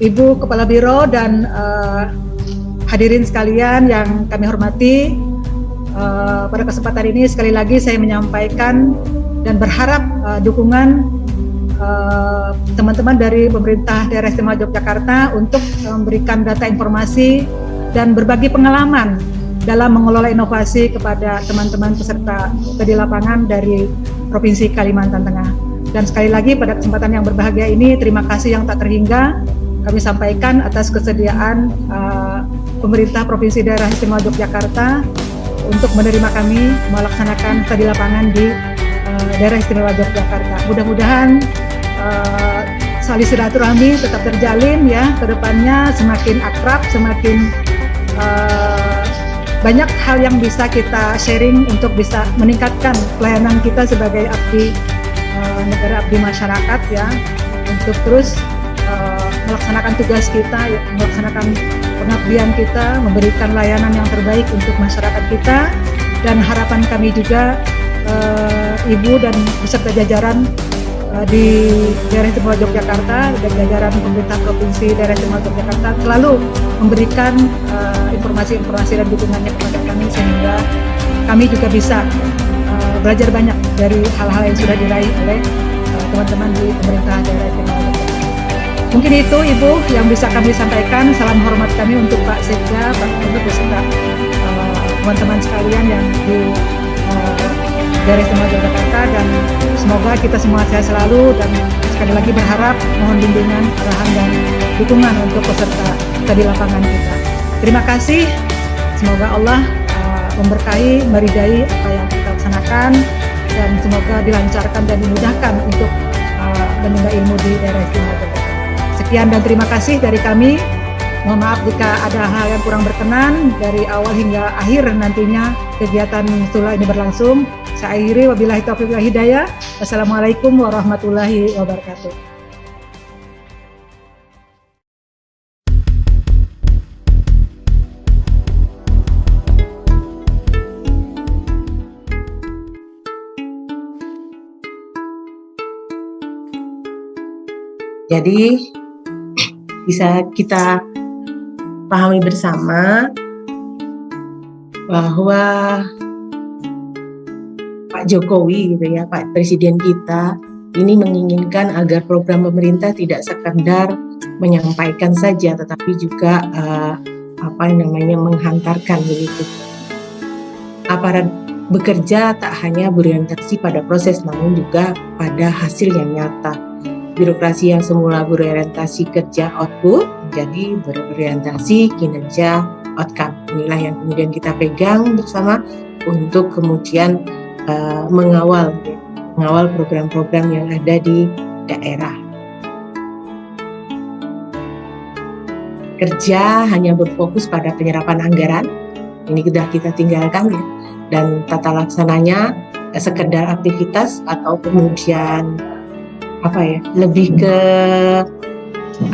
Ibu Kepala Biro dan hadirin sekalian yang kami hormati, pada kesempatan ini sekali lagi saya menyampaikan dan berharap dukungan teman-teman dari pemerintah daerah istimewa Yogyakarta untuk memberikan data informasi dan berbagi pengalaman dalam mengelola inovasi kepada teman-teman peserta studi lapangan dari Provinsi Kalimantan Tengah. Dan sekali lagi pada kesempatan yang berbahagia ini, terima kasih yang tak terhingga kami sampaikan atas kesediaan pemerintah Provinsi Daerah Istimewa Yogyakarta untuk menerima kami melaksanakan studi lapangan di Daerah Istimewa Yogyakarta. Mudah-mudahan saling silaturahmi tetap terjalin ya, kedepannya semakin akrab, semakin banyak hal yang bisa kita sharing untuk bisa meningkatkan pelayanan kita sebagai abdi negara, abdi masyarakat ya, untuk terus melaksanakan tugas kita, melaksanakan pengabdian kita, memberikan layanan yang terbaik untuk masyarakat kita. Dan harapan kami juga Ibu dan beserta jajaran di Daerah Istimewa Yogyakarta dan jajaran pemerintah Provinsi Daerah Istimewa Yogyakarta selalu memberikan informasi-informasi dan dukungannya kepada kami sehingga kami juga bisa belajar banyak dari hal-hal yang sudah diraih oleh teman-teman di pemerintah Daerah Istimewa Yogyakarta. Mungkin itu Ibu yang bisa kami sampaikan. Salam hormat kami untuk Pak Sekda, Pak Gubernur beserta teman-teman sekalian yang di Daerah Istimewa Yogyakarta, dan semoga kita semua sehat selalu, dan sekali lagi berharap mohon bimbingan, arahan dan dukungan untuk peserta studi lapangan kita. Terima kasih, semoga Allah memberkahi, meridai apa yang kita laksanakan, dan semoga dilancarkan dan dimudahkan untuk menimba ilmu di Daerah Istimewa Yogyakarta. Sekian dan terima kasih dari kami. Mohon maaf jika ada hal yang kurang berkenan dari awal hingga akhir nantinya kegiatan setelah ini berlangsung. Saya akhiri, wabillahi taufiq wal hidayah. Wassalamualaikum warahmatullahi wabarakatuh. Jadi bisa kita pahami bersama bahwa Pak Jokowi gitu ya, Pak Presiden kita ini menginginkan agar program pemerintah tidak sekedar menyampaikan saja, tetapi juga menghantarkan begitu. Aparat bekerja tak hanya berorientasi pada proses, namun juga pada hasil yang nyata. Birokrasi yang semula berorientasi kerja output menjadi berorientasi kinerja outcome. Inilah yang kemudian kita pegang bersama untuk kemudian mengawal program-program yang ada di daerah. Kerja hanya berfokus pada penyerapan anggaran, ini sudah kita tinggalkan ya, dan tata laksananya sekedar aktivitas atau kemudian lebih ke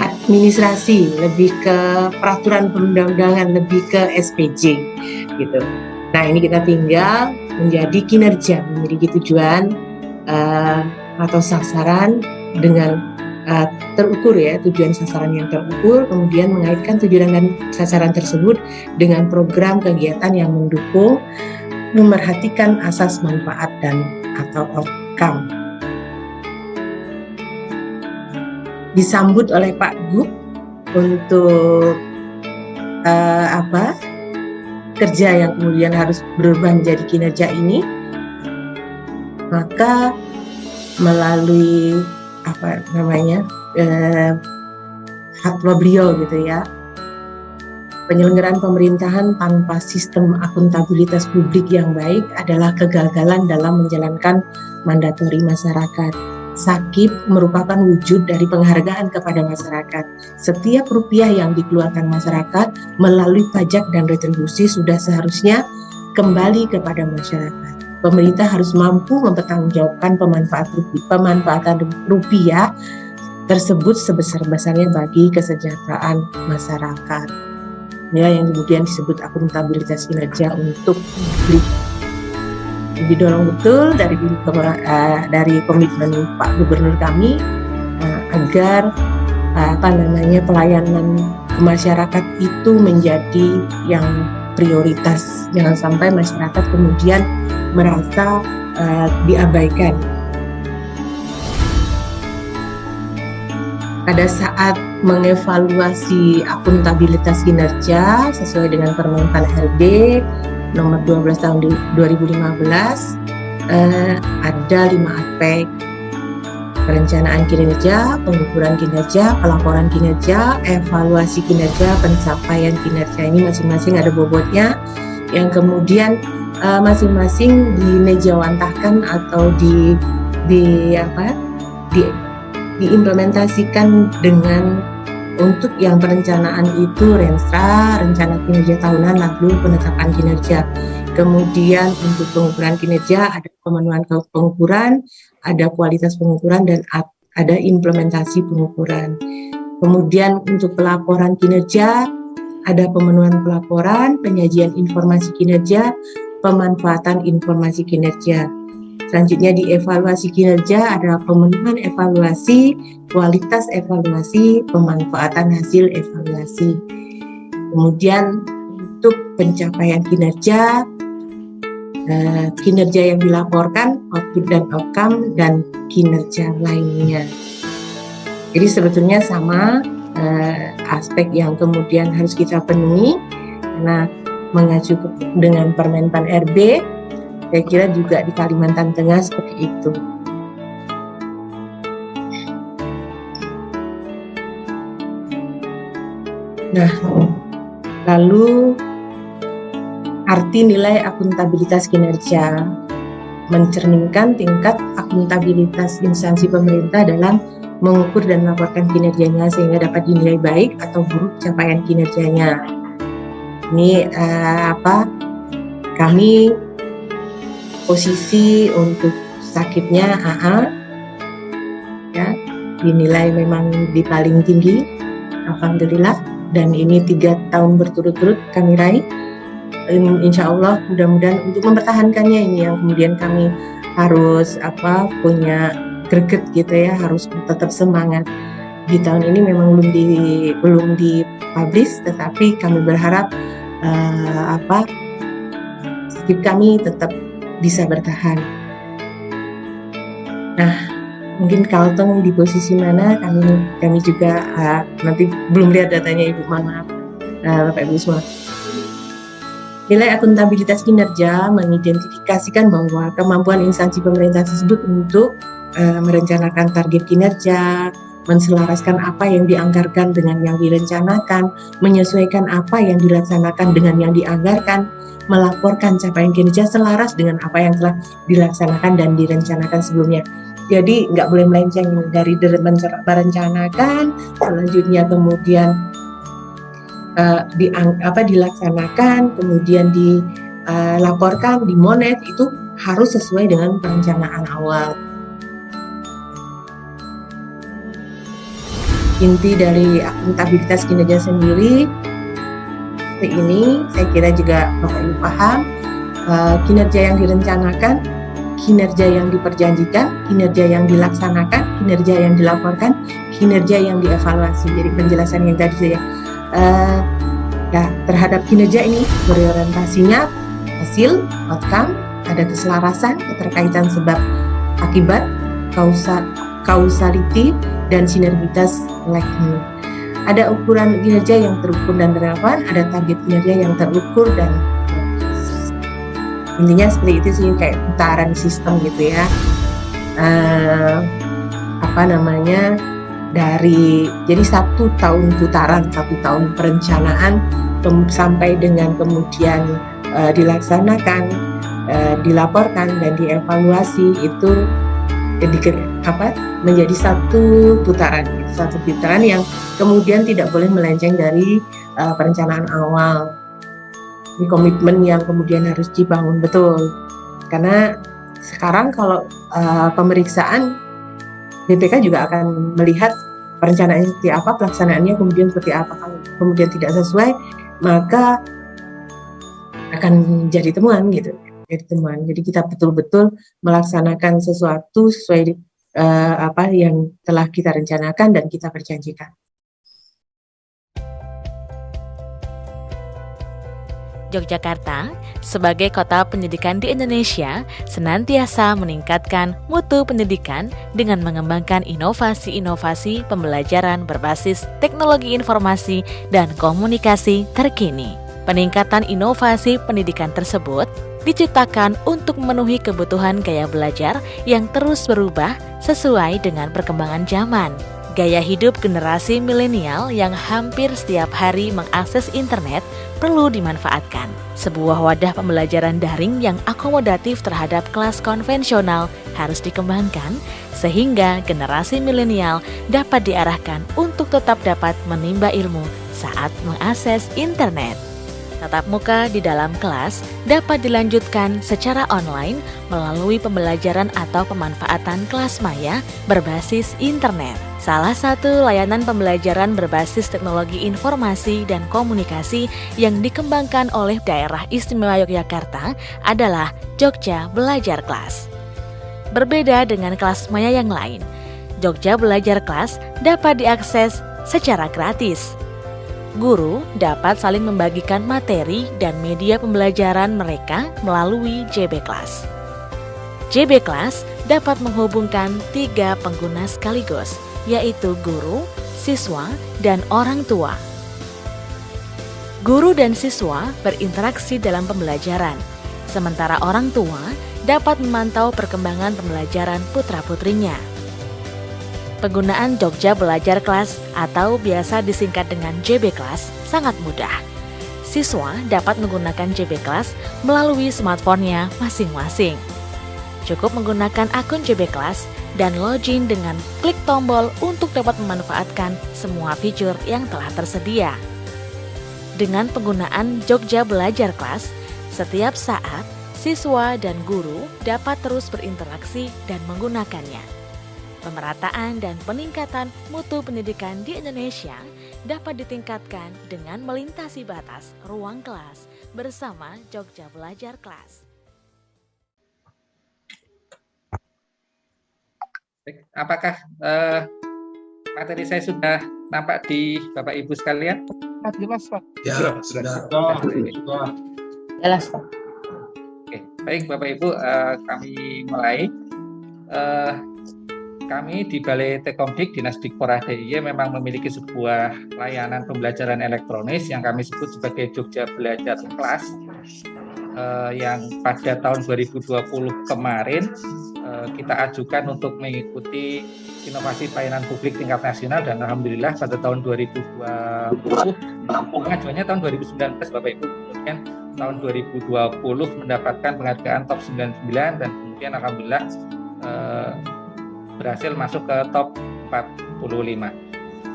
administrasi, lebih ke peraturan perundang-undangan, lebih ke SPJ gitu. Nah, ini kita tinggal menjadi kinerja, memiliki tujuan atau sasaran dengan terukur ya, tujuan sasaran yang terukur, kemudian mengaitkan tujuan dan sasaran tersebut dengan program kegiatan yang mendukung, memerhatikan asas manfaat dan atau outcome. Disambut oleh Pak Gub untuk kerja yang kemudian harus berubah menjadi kinerja ini, maka melalui fatwa beliau gitu ya, penyelenggaraan pemerintahan tanpa sistem akuntabilitas publik yang baik adalah kegagalan dalam menjalankan mandatori masyarakat. SAKIP merupakan wujud dari penghargaan kepada masyarakat. Setiap rupiah yang dikeluarkan masyarakat melalui pajak dan retribusi sudah seharusnya kembali kepada masyarakat. Pemerintah harus mampu mempertanggungjawabkan pemanfaatan rupiah tersebut sebesar-besarnya bagi kesejahteraan masyarakat. Ya, yang kemudian disebut akuntabilitas kinerja untuk publik. Didorong betul dari komitmen Pak Gubernur kami agar pelayanan ke masyarakat itu menjadi yang prioritas. Jangan sampai masyarakat kemudian merasa diabaikan. Pada saat mengevaluasi akuntabilitas kinerja sesuai dengan Permenpan RB nomor 12 tahun 2015, ada 5 aspek: perencanaan kinerja, pengukuran kinerja, pelaporan kinerja, evaluasi kinerja, pencapaian kinerja. Ini masing-masing ada bobotnya yang kemudian masing-masing dimejawantahkan atau diimplementasikan dengan untuk yang perencanaan itu Renstra, rencana kinerja tahunan, lalu penetapan kinerja. Kemudian untuk pengukuran kinerja ada pemenuhan pengukuran, ada kualitas pengukuran, dan ada implementasi pengukuran. Kemudian untuk pelaporan kinerja ada pemenuhan pelaporan, penyajian informasi kinerja, pemanfaatan informasi kinerja. Selanjutnya di evaluasi kinerja ada pemenuhan evaluasi, kualitas evaluasi, pemanfaatan hasil evaluasi. Kemudian untuk pencapaian kinerja, kinerja yang dilaporkan, output dan outcome, dan kinerja lainnya. Jadi sebetulnya sama aspek yang kemudian harus kita penuhi, karena mengacu dengan Permenpan RB, saya kira juga di Kalimantan Tengah seperti itu. Nah, lalu arti nilai akuntabilitas kinerja mencerminkan tingkat akuntabilitas instansi pemerintah dalam mengukur dan melaporkan kinerjanya sehingga dapat dinilai baik atau buruk capaian kinerjanya. Ini kami posisi untuk sakitnya AA ya dinilai memang di paling tinggi, alhamdulillah, dan ini 3 tahun berturut-turut kami raih. Insya Allah mudah-mudahan untuk mempertahankannya ini yang kemudian kami harus punya greget gitu ya, harus tetap semangat. Di tahun ini memang belum dipublish, tetapi kami berharap skip kami tetap bisa bertahan. Nah, mungkin Kalteng di posisi mana, kami juga nanti belum lihat datanya Ibu, mohon maaf Bapak Ibu semua. Nilai akuntabilitas kinerja mengidentifikasikan bahwa kemampuan instansi pemerintah tersebut untuk merencanakan target kinerja, menselaraskan apa yang dianggarkan dengan yang direncanakan, menyesuaikan apa yang dilaksanakan dengan yang dianggarkan, melaporkan capaian kinerja selaras dengan apa yang telah dilaksanakan dan direncanakan sebelumnya. Jadi nggak boleh melenceng dari merencanakan, selanjutnya kemudian dilaksanakan, kemudian dilaporkan, dimonet, itu harus sesuai dengan perencanaan awal. Inti dari akuntabilitas kinerja sendiri ini saya kira juga Bapak Ibu paham, kinerja yang direncanakan, kinerja yang diperjanjikan, kinerja yang dilaksanakan, kinerja yang dilaporkan, kinerja yang dievaluasi. Jadi penjelasan yang tadi saya terhadap kinerja ini berorientasinya hasil, outcome, ada keselarasan, keterkaitan sebab akibat, causality, dan sinergitas likely. Ada ukuran kinerja yang terukur dan relevan, ada target kinerja yang terukur dan intinya seperti itu sih, kayak putaran sistem gitu ya. Jadi 1 tahun putaran, 1 tahun perencanaan sampai dengan kemudian dilaksanakan, dilaporkan dan dievaluasi, itu menjadi satu putaran yang kemudian tidak boleh melenceng dari perencanaan awal. Ini komitmen yang kemudian harus dibangun betul, karena sekarang kalau pemeriksaan BPK juga akan melihat perencanaannya seperti apa, pelaksanaannya kemudian seperti apa. Kalau kemudian tidak sesuai, maka akan jadi temuan gitu. Jadi kita betul-betul melaksanakan sesuatu sesuai apa yang telah kita rencanakan dan kita perjanjikan. Yogyakarta, sebagai kota pendidikan di Indonesia, senantiasa meningkatkan mutu pendidikan dengan mengembangkan inovasi-inovasi pembelajaran berbasis teknologi informasi dan komunikasi terkini. Peningkatan inovasi pendidikan tersebut diciptakan untuk memenuhi kebutuhan gaya belajar yang terus berubah sesuai dengan perkembangan zaman. Gaya hidup generasi milenial yang hampir setiap hari mengakses internet perlu dimanfaatkan. Sebuah wadah pembelajaran daring yang akomodatif terhadap kelas konvensional harus dikembangkan sehingga generasi milenial dapat diarahkan untuk tetap dapat menimba ilmu saat mengakses internet. Tatap muka di dalam kelas dapat dilanjutkan secara online melalui pembelajaran atau pemanfaatan kelas maya berbasis internet. Salah satu layanan pembelajaran berbasis teknologi informasi dan komunikasi yang dikembangkan oleh Daerah Istimewa Yogyakarta adalah Jogja Belajar Kelas. Berbeda dengan kelas maya yang lain, Jogja Belajar Kelas dapat diakses secara gratis. Guru dapat saling membagikan materi dan media pembelajaran mereka melalui JB Class. JB Class dapat menghubungkan 3 pengguna sekaligus, yaitu guru, siswa, dan orang tua. Guru dan siswa berinteraksi dalam pembelajaran, sementara orang tua dapat memantau perkembangan pembelajaran putra-putrinya. Penggunaan Jogja Belajar Kelas atau biasa disingkat dengan JB Class sangat mudah. Siswa dapat menggunakan JB Class melalui smartphone-nya masing-masing. Cukup menggunakan akun JB Class dan login dengan klik tombol untuk dapat memanfaatkan semua fitur yang telah tersedia. Dengan penggunaan Jogja Belajar Kelas, setiap saat siswa dan guru dapat terus berinteraksi dan menggunakannya. Pemerataan dan peningkatan mutu pendidikan di Indonesia dapat ditingkatkan dengan melintasi batas ruang kelas bersama Jogja Belajar Kelas. Apakah materi saya sudah nampak di Bapak Ibu sekalian? Jelas, Pak. Ya, sudah. Jelas, Pak. Oke, baik Bapak Ibu, kami mulai. Kami di Balai Tekomdik Dinas Dikpora DIY memang memiliki sebuah layanan pembelajaran elektronis yang kami sebut sebagai Jogja Belajar Kelas, yang pada tahun 2020 kemarin kita ajukan untuk mengikuti inovasi pelayanan publik tingkat nasional, dan alhamdulillah pada tahun 2020 pengajuannya tahun 2019 Bapak Ibu, kemudian tahun 2020 mendapatkan penghargaan top 99 dan kemudian alhamdulillah berhasil masuk ke top 45.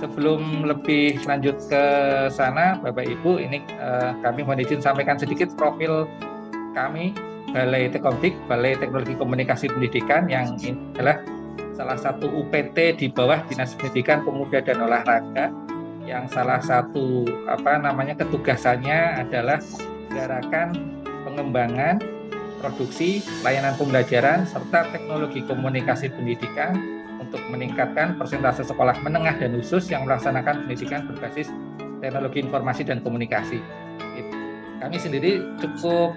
Sebelum lebih lanjut ke sana Bapak Ibu, ini kami mohon izin sampaikan sedikit profil kami Balai Tekomdik, Balai Teknologi Komunikasi Pendidikan, yang ini adalah salah satu UPT di bawah Dinas Pendidikan Pemuda dan Olahraga, yang salah satu ketugasannya adalah gerakan pengembangan, produksi, layanan pembelajaran, serta teknologi komunikasi pendidikan untuk meningkatkan persentase sekolah menengah dan khusus yang melaksanakan pendidikan berbasis teknologi informasi dan komunikasi. Kami sendiri cukup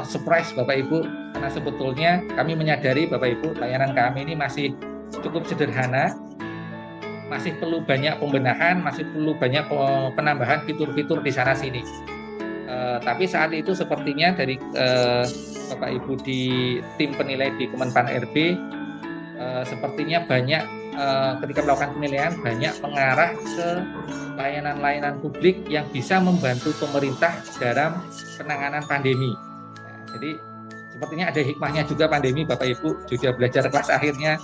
surprise Bapak Ibu, karena sebetulnya kami menyadari Bapak Ibu, layanan kami ini masih cukup sederhana, masih perlu banyak pembenahan, masih perlu banyak penambahan fitur-fitur di sana sini. Tapi saat itu sepertinya dari Bapak Ibu di tim penilai di Kemenpan RB sepertinya banyak ketika melakukan penilaian banyak mengarah ke layanan-layanan publik yang bisa membantu pemerintah dalam penanganan pandemi. Jadi sepertinya ada hikmahnya juga pandemi Bapak Ibu, Jogja Belajar Kelas akhirnya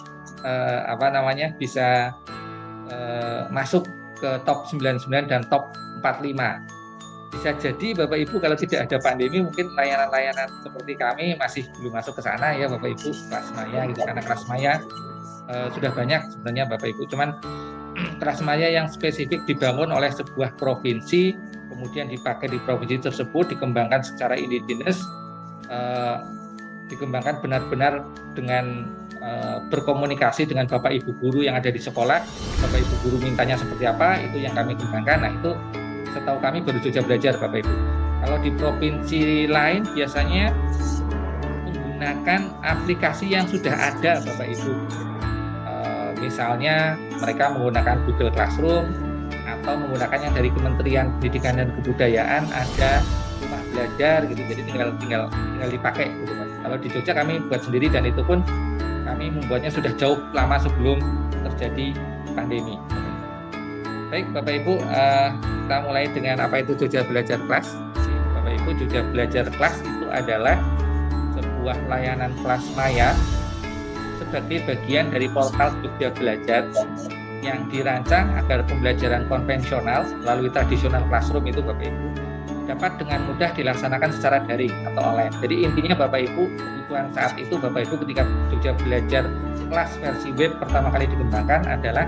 bisa masuk ke top 99 dan top 45. Bisa jadi Bapak Ibu kalau tidak ada pandemi mungkin layanan-layanan seperti kami masih belum masuk ke sana ya Bapak Ibu, kelas maya gitu, karena kelas maya sudah banyak sebenarnya Bapak Ibu, cuman kelas maya yang spesifik dibangun oleh sebuah provinsi, kemudian dipakai di provinsi tersebut, dikembangkan secara indigenous, dikembangkan benar-benar dengan berkomunikasi dengan Bapak Ibu guru yang ada di sekolah. Bapak Ibu guru mintanya seperti apa, itu yang kami kembangkan. Nah itu setahu kami baru Jogja Belajar Bapak Ibu. Kalau di provinsi lain biasanya menggunakan aplikasi yang sudah ada, Bapak Ibu. Misalnya mereka menggunakan Google Classroom atau menggunakan yang dari Kementerian Pendidikan dan Kebudayaan, ada rumah belajar gitu. Jadi tinggal dipakai gitu, Mas. Kalau di Jogja kami buat sendiri, dan itu pun kami membuatnya sudah jauh lama sebelum terjadi pandemi. Baik Bapak Ibu, kita mulai dengan apa itu Jogja Belajar Kelas. Bapak Ibu, Jogja Belajar Kelas itu adalah sebuah layanan kelas maya sebagai bagian dari portal Jogja Belajar yang dirancang agar pembelajaran konvensional melalui tradisional classroom itu, Bapak Ibu, dapat dengan mudah dilaksanakan secara daring atau online. Jadi intinya Bapak Ibu, kebutuhan saat itu Bapak Ibu ketika Jogja Belajar Kelas versi web pertama kali dikembangkan adalah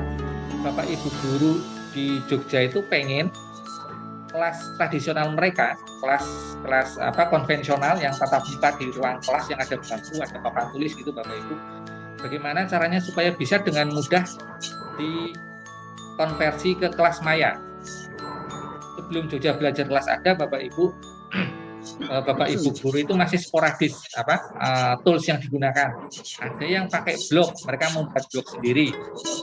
Bapak Ibu guru di Jogja itu pengen kelas tradisional mereka, kelas konvensional yang tatap muka di ruang kelas yang ada bangku, ada papan tulis gitu, Bapak Ibu. Bagaimana caranya supaya bisa dengan mudah dikonversi ke kelas maya. Sebelum Jogja Belajar Kelas ada, Bapak Ibu guru itu masih sporadis tools yang digunakan. Ada yang pakai blog, mereka membuat blog sendiri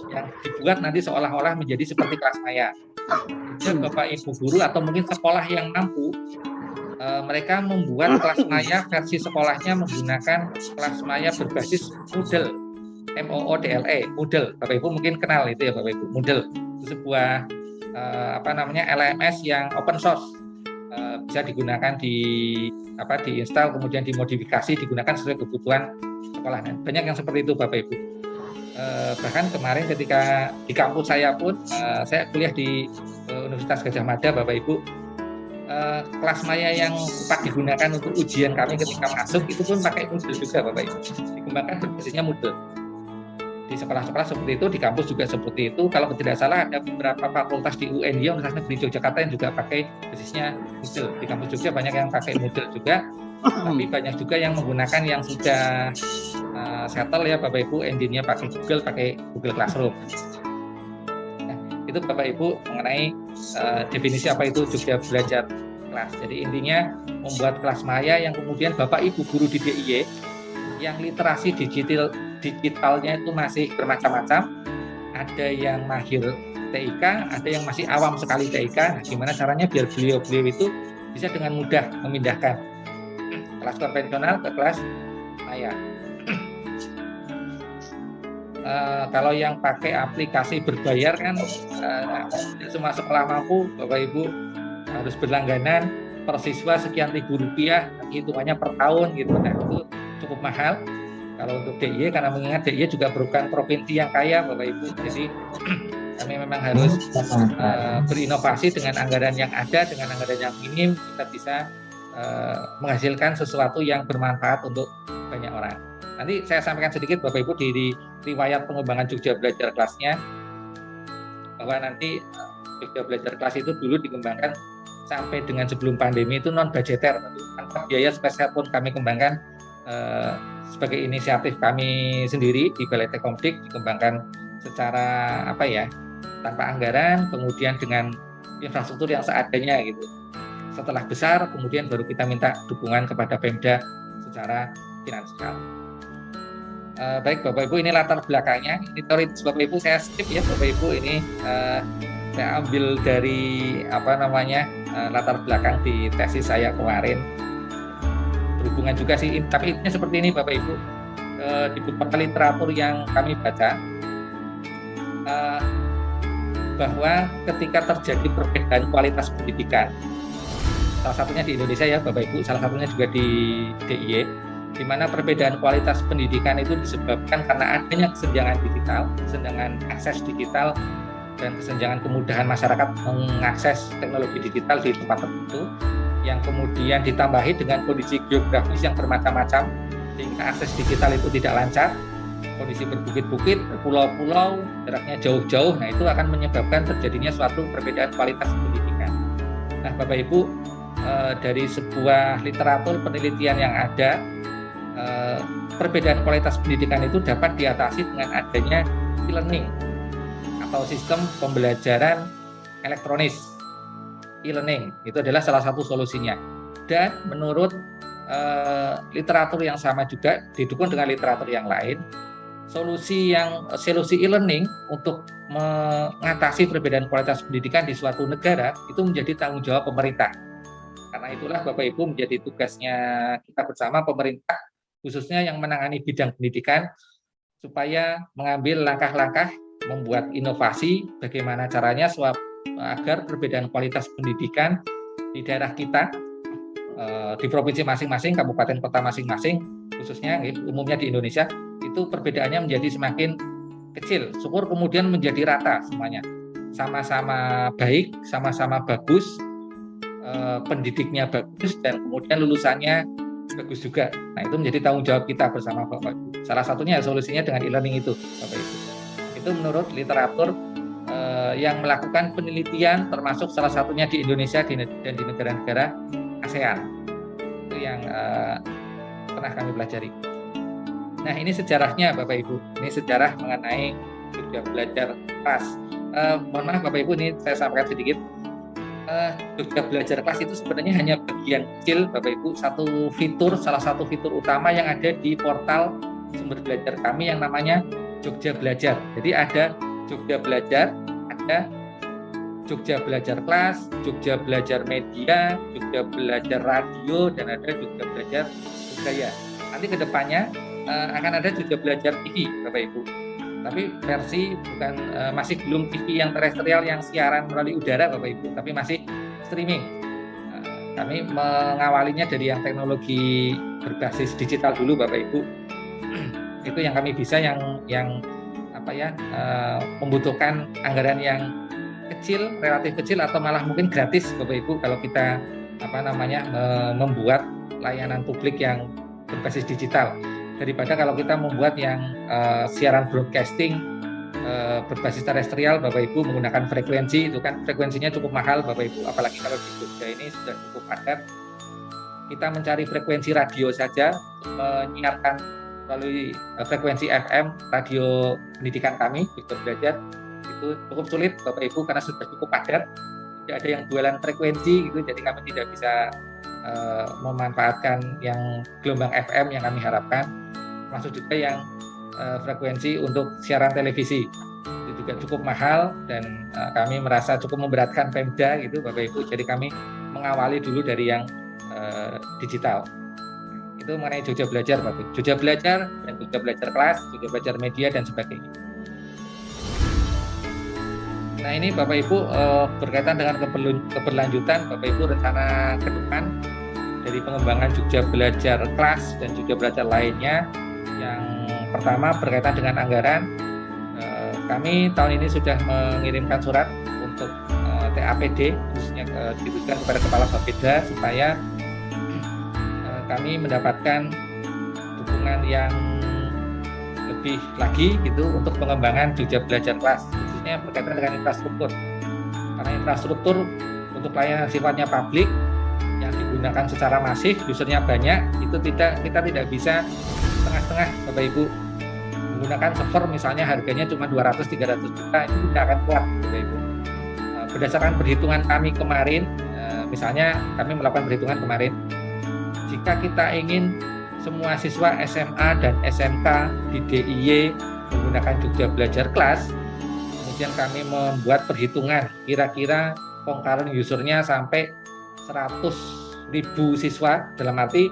yang dibuat nanti seolah-olah menjadi seperti kelas maya. Dan Bapak Ibu guru atau mungkin sekolah yang mampu, mereka membuat kelas maya versi sekolahnya menggunakan kelas maya berbasis Moodle, Moodle. Bapak Ibu mungkin kenal itu ya, Bapak Ibu. Moodle itu sebuah LMS yang open source, bisa digunakan diinstal kemudian dimodifikasi digunakan sesuai kebutuhan sekolah. Banyak yang seperti itu, Bapak Ibu. Bahkan kemarin ketika di kampus saya pun, saya kuliah di Universitas Gadjah Mada, Bapak Ibu, kelas maya yang sempat digunakan untuk ujian kami ketika masuk itu pun pakai Moodle juga, Bapak Ibu. Dikembangkan berbasisnya Moodle. Di sekolah-sekolah seperti itu, di kampus juga seperti itu. Kalau tidak salah ada beberapa fakultas di UNY, Universitas Negeri Yogyakarta, yang juga pakai basisnya Moodle. Di kampus Jogja banyak yang pakai Moodle juga, tapi banyak juga yang menggunakan yang sudah settle ya, Bapak Ibu, engine-nya pakai Google Classroom. Nah, itu Bapak Ibu mengenai definisi apa itu Jogja Belajar Kelas. Jadi intinya membuat kelas maya yang kemudian Bapak Ibu guru di DIY yang literasi digitalnya itu masih bermacam-macam. Ada yang mahir TIK, ada yang masih awam sekali TIK. Nah, gimana caranya biar beliau-beliau itu bisa dengan mudah memindahkan kelas konvensional ke kelas maya. Kalau yang pakai aplikasi berbayar kan semua sekolah mampu, Bapak Ibu harus berlangganan per siswa sekian Rp1.000, hitungannya per tahun gitu. Nah, itu cukup mahal kalau untuk DIY, karena mengingat DIY juga bukan provinsi yang kaya, Bapak Ibu. Jadi kami memang harus berinovasi dengan anggaran yang ada, dengan anggaran yang minim kita bisa menghasilkan sesuatu yang bermanfaat untuk banyak orang. Nanti saya sampaikan sedikit Bapak Ibu di riwayat pengembangan Jogja Belajar Kelasnya, bahwa nanti Jogja Belajar Kelas itu dulu dikembangkan sampai dengan sebelum pandemi itu non budgeter, tanpa biaya spesial pun kami kembangkan sebagai inisiatif kami sendiri di Balai Tekkomdik, dikembangkan secara tanpa anggaran, kemudian dengan infrastruktur yang seadanya gitu. Setelah besar, kemudian baru kita minta dukungan kepada Pemda secara finansial. Baik Bapak Ibu, ini latar belakangnya. Ini teoritis Bapak Ibu saya skip ya, Bapak Ibu. Ini saya ambil dari latar belakang di tesis saya kemarin. Berhubungan juga sih, tapi intinya seperti ini Bapak Ibu. Di beberapa literatur yang kami baca, bahwa ketika terjadi perbedaan kualitas pendidikan, salah satunya di Indonesia ya Bapak Ibu, salah satunya juga di DIY, di mana perbedaan kualitas pendidikan itu disebabkan karena adanya kesenjangan digital, kesenjangan akses digital, dan kesenjangan kemudahan masyarakat mengakses teknologi digital di tempat tertentu, yang kemudian ditambahi dengan kondisi geografis yang bermacam-macam, sehingga akses digital itu tidak lancar, kondisi berbukit-bukit, berpulau-pulau, jaraknya jauh-jauh. Nah, itu akan menyebabkan terjadinya suatu perbedaan kualitas pendidikan. Nah, Bapak Ibu, dari sebuah literatur penelitian yang ada, perbedaan kualitas pendidikan itu dapat diatasi dengan adanya e-learning atau sistem pembelajaran elektronis. E-learning itu adalah salah satu solusinya. dan menurut literatur yang sama juga didukung dengan literatur yang lain, solusi e-learning untuk mengatasi perbedaan kualitas pendidikan di suatu negara itu menjadi tanggung jawab pemerintah. Karena itulah Bapak Ibu menjadi tugasnya kita bersama pemerintah, khususnya yang menangani bidang pendidikan, supaya mengambil langkah-langkah membuat inovasi bagaimana caranya agar perbedaan kualitas pendidikan di daerah kita, di provinsi masing-masing, kabupaten kota masing-masing, khususnya umumnya di Indonesia, itu perbedaannya menjadi semakin kecil, syukur kemudian menjadi rata semuanya, sama-sama baik, sama-sama bagus, pendidiknya bagus, dan kemudian lulusannya bagus juga. Nah, itu menjadi tanggung jawab kita bersama Bapak Ibu. Salah satunya solusinya dengan e-learning itu, Bapak Ibu. Itu menurut literatur yang melakukan penelitian, termasuk salah satunya di Indonesia dan di negara-negara ASEAN. Itu yang pernah kami pelajari. Nah, ini sejarahnya Bapak Ibu. Ini sejarah mengenai Jogja Belajar Kelas. Mohon maaf Bapak Ibu, ini saya sampaikan sedikit. Jogja Belajar Kelas itu sebenarnya hanya bagian kecil Bapak Ibu, salah satu fitur utama yang ada di portal sumber belajar kami yang namanya Jogja Belajar. Jadi ada Jogja Belajar, ada Jogja Belajar Kelas, Jogja Belajar Media, Jogja Belajar Radio, dan ada Jogja Belajar Budaya. Nanti ke depannya akan ada Jogja Belajar TV Bapak Ibu. Tapi versi bukan masih belum TV yang terestrial yang siaran melalui udara Bapak Ibu, tapi masih streaming. Kami mengawalinya dari yang teknologi berbasis digital dulu Bapak Ibu. Itu yang kami bisa yang membutuhkan anggaran yang kecil, relatif kecil, atau malah mungkin gratis Bapak Ibu kalau kita membuat layanan publik yang berbasis digital, daripada kalau kita membuat yang siaran broadcasting berbasis terestrial Bapak Ibu menggunakan frekuensi, itu kan frekuensinya cukup mahal Bapak Ibu, apalagi kalau di Jogja ini sudah cukup padat. Kita mencari frekuensi radio saja, menyiarkan melalui frekuensi FM radio pendidikan kami Jogja Belajar, itu cukup sulit Bapak Ibu karena sudah cukup padat, tidak ada yang jualan frekuensi gitu, jadi kami tidak bisa memanfaatkan yang gelombang FM yang kami harapkan, termasuk juga yang frekuensi untuk siaran televisi itu juga cukup mahal, dan kami merasa cukup memberatkan Pemda gitu Bapak Ibu, jadi kami mengawali dulu dari yang digital. Itu mengenai Jogja Belajar Bapak Ibu. Jogja Belajar dan Jogja Belajar Kelas, Jogja Belajar Media, dan sebagainya. Nah, ini Bapak Ibu berkaitan dengan keberlanjutan Bapak Ibu rencana ke depan dari pengembangan Jogja Belajar Kelas dan Jogja Belajar lainnya. Yang pertama berkaitan dengan anggaran, kami tahun ini sudah mengirimkan surat untuk TAPD, khususnya ditujukan kepada Kepala Bapeda, supaya kami mendapatkan dukungan yang lebih lagi gitu untuk pengembangan Jogja Belajar Kelas, khususnya berkaitan dengan infrastruktur. Karena infrastruktur untuk layanan sifatnya publik yang digunakan secara masif, usernya banyak, itu kita tidak bisa setengah-setengah Bapak Ibu. Menggunakan server misalnya harganya cuma 200-300 juta, itu tidak akan kuat Bapak Ibu. Berdasarkan perhitungan kami kemarin, misalnya kami melakukan perhitungan kemarin, jika kita ingin semua siswa SMA dan SMK di DIY menggunakan Jogja Belajar Kelas, kemudian kami membuat perhitungan kira-kira concurrent usernya sampai 100.000 siswa, dalam arti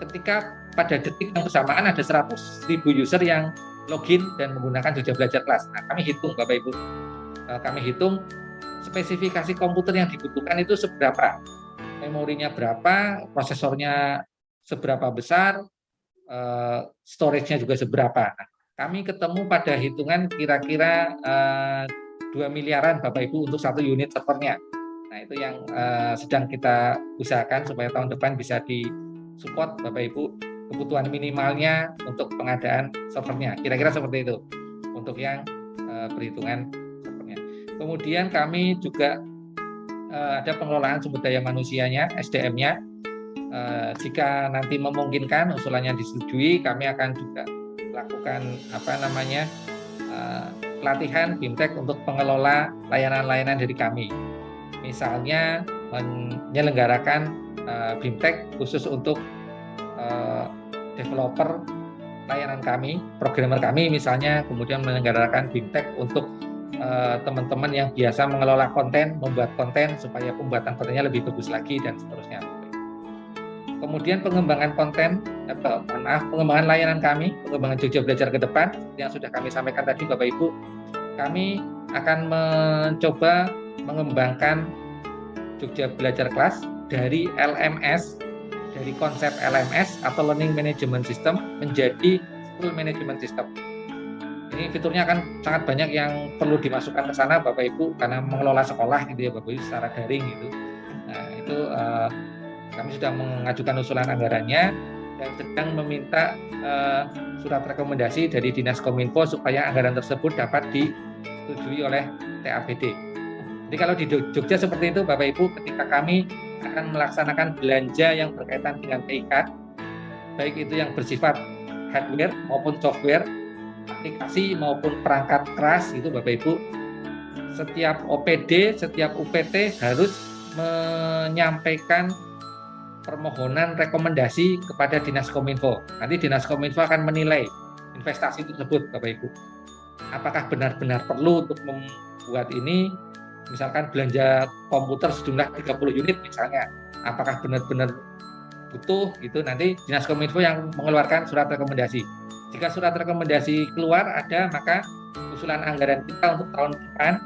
ketika pada detik yang bersamaan ada 100.000 user yang login dan menggunakan Jogja Belajar Kelas. Nah, kami hitung Bapak Ibu, kami hitung spesifikasi komputer yang dibutuhkan itu seberapa, memorinya berapa, prosesornya seberapa besar, storage-nya juga seberapa. Nah, kami ketemu pada hitungan kira-kira 2 miliaran Bapak Ibu untuk satu unit servernya. Nah, itu yang sedang kita usahakan supaya tahun depan bisa disupport Bapak Ibu, kebutuhan minimalnya untuk pengadaan servernya. Kira-kira seperti itu untuk yang perhitungan servernya. Kemudian kami juga ada pengelolaan sumber daya manusianya, SDM-nya. Jika nanti memungkinkan usulannya disetujui, kami akan juga lakukan pelatihan BIMTEK untuk pengelola layanan-layanan dari kami. Misalnya menyelenggarakan BIMTEK khusus untuk developer layanan kami, programmer kami misalnya, kemudian menyelenggarakan BIMTEK untuk teman-teman yang biasa mengelola konten, membuat konten supaya pembuatan kontennya lebih bagus lagi dan seterusnya. Kemudian pengembangan konten, pengembangan layanan kami, pengembangan Jogja Belajar ke depan yang sudah kami sampaikan tadi Bapak Ibu, kami akan mencoba mengembangkan Jogja Belajar Kelas dari LMS, dari konsep LMS atau Learning Management System menjadi School Management System. Ini fiturnya akan sangat banyak yang perlu dimasukkan ke sana Bapak Ibu karena mengelola sekolah gitu ya Bapak Ibu secara daring gitu. Nah itu kami sudah mengajukan usulan anggarannya dan sedang meminta surat rekomendasi dari Dinas Kominfo supaya anggaran tersebut dapat disetujui oleh TAPD. Jadi kalau di Jogja seperti itu Bapak Ibu, ketika kami akan melaksanakan belanja yang berkaitan dengan TIK, baik itu yang bersifat hardware maupun software, aplikasi maupun perangkat keras itu Bapak Ibu, setiap OPD, setiap UPT harus menyampaikan permohonan rekomendasi kepada Dinas Kominfo. Nanti Dinas Kominfo akan menilai investasi tersebut Bapak Ibu. Apakah benar-benar perlu untuk membuat ini, misalkan belanja komputer sejumlah 30 unit misalnya, apakah benar-benar butuh gitu, nanti Dinas Kominfo yang mengeluarkan surat rekomendasi. Jika surat rekomendasi keluar ada, maka usulan anggaran kita untuk tahun depan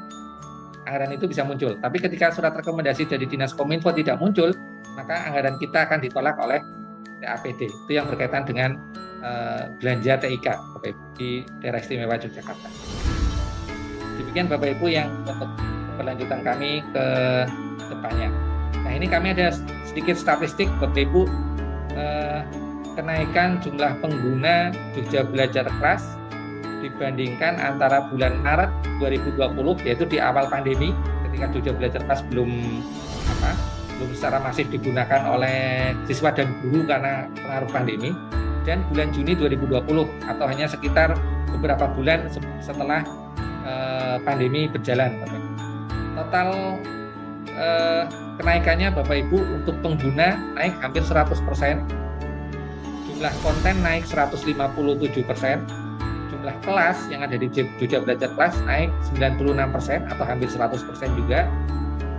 anggaran itu bisa muncul. Tapi ketika surat rekomendasi dari Dinas Kominfo tidak muncul, maka anggaran kita akan ditolak oleh TAPD. Itu yang berkaitan dengan belanja TIK Bapak Ibu di daerah istimewa Yogyakarta. Demikian Bapak Ibu yang untuk keberlanjutan kami ke depannya. Nah ini kami ada sedikit statistik Bapak Ibu, kenaikan jumlah pengguna Jogja Belajar Kelas dibandingkan antara bulan Maret 2020, yaitu di awal pandemi ketika Jogja Belajar Kelas belum secara masif digunakan oleh siswa dan guru karena pengaruh pandemi, dan bulan Juni 2020 atau hanya sekitar beberapa bulan setelah pandemi berjalan. Total kenaikannya Bapak Ibu untuk pengguna naik hampir 100%, jumlah konten naik 157%, jumlah kelas yang ada di Jogja Belajar Kelas naik 96% atau hampir 100% juga,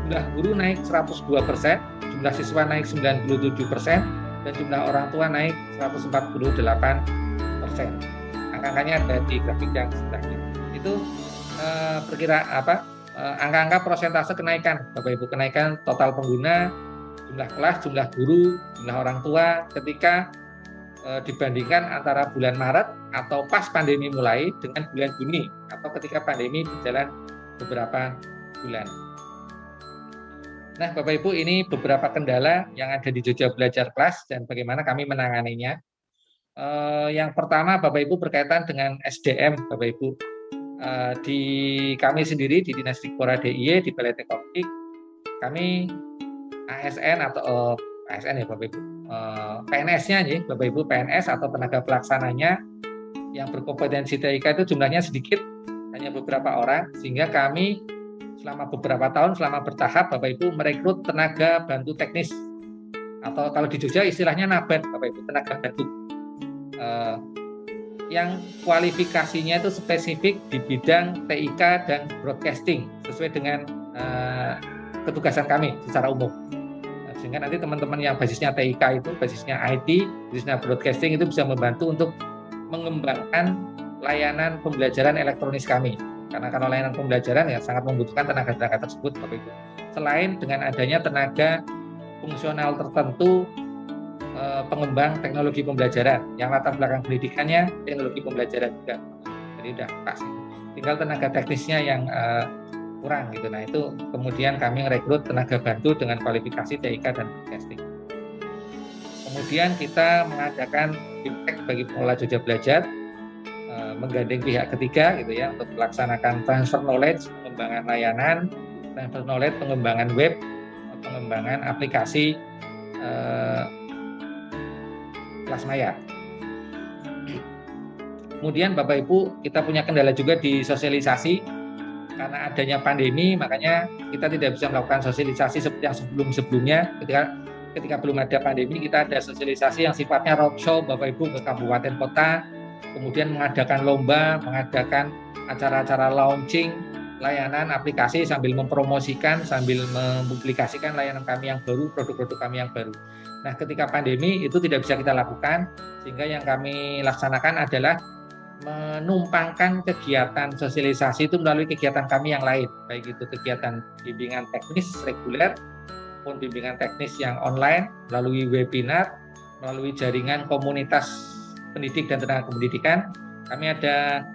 jumlah guru naik 102%, jumlah siswa naik 97%, dan jumlah orang tua naik 148%. Angka-angkanya ada di grafik yang sebelahnya. Itu angka-angka persentase kenaikan Bapak Ibu, kenaikan total pengguna, jumlah kelas, jumlah guru, jumlah orang tua ketika dibandingkan antara bulan Maret atau pas pandemi mulai dengan bulan Juni atau ketika pandemi berjalan beberapa bulan. Nah Bapak Ibu, ini beberapa kendala yang ada di Jogja Belajar Kelas dan bagaimana kami menanganinya. Yang pertama Bapak Ibu berkaitan dengan SDM Bapak Ibu. Di kami sendiri di Dinas Dikpora DIY di Balai Teknologi, kami ASN atau ASN ya Bapak Ibu, PNS-nya ya Bapak Ibu, PNS atau tenaga pelaksananya yang berkompetensi TIK itu jumlahnya sedikit, hanya beberapa orang, sehingga kami selama beberapa tahun, selama bertahap Bapak Ibu merekrut tenaga bantu teknis atau kalau di Jogja istilahnya NABAT Bapak Ibu, tenaga bantu yang kualifikasinya itu spesifik di bidang TIK dan broadcasting sesuai dengan ketugasan kami secara umum. Sehingga nanti teman-teman yang basisnya TIK itu, basisnya IT, basisnya broadcasting itu bisa membantu untuk mengembangkan layanan pembelajaran elektronis kami. Karena layanan pembelajaran ya sangat membutuhkan tenaga-tenaga tersebut Bapak Ibu. Selain dengan adanya tenaga fungsional tertentu, pengembang teknologi pembelajaran yang latar belakang pendidikannya teknologi pembelajaran juga, jadi udah pasti tinggal tenaga teknisnya yang kurang gitu. Nah itu kemudian kami merekrut tenaga bantu dengan kualifikasi TIK dan broadcasting. Kemudian kita mengadakan BIMTEK bagi pengelola Jogja Belajar, menggandeng pihak ketiga gitu ya untuk melaksanakan transfer knowledge, pengembangan layanan, transfer knowledge, pengembangan web, pengembangan aplikasi kelas maya. Kemudian Bapak Ibu, kita punya kendala juga di sosialisasi karena adanya pandemi, makanya kita tidak bisa melakukan sosialisasi seperti yang sebelum-sebelumnya ketika ketika belum ada pandemi kita ada sosialisasi yang sifatnya roadshow Bapak Ibu ke kabupaten kota, kemudian mengadakan lomba, mengadakan acara-acara launching layanan aplikasi sambil mempromosikan, sambil mempublikasikan layanan kami yang baru, produk-produk kami yang baru. Nah, ketika pandemi itu tidak bisa kita lakukan, sehingga yang kami laksanakan adalah menumpangkan kegiatan sosialisasi itu melalui kegiatan kami yang lain, baik itu kegiatan bimbingan teknis reguler maupun bimbingan teknis yang online, melalui webinar, melalui jaringan komunitas pendidik dan tenaga pendidikan. Kami ada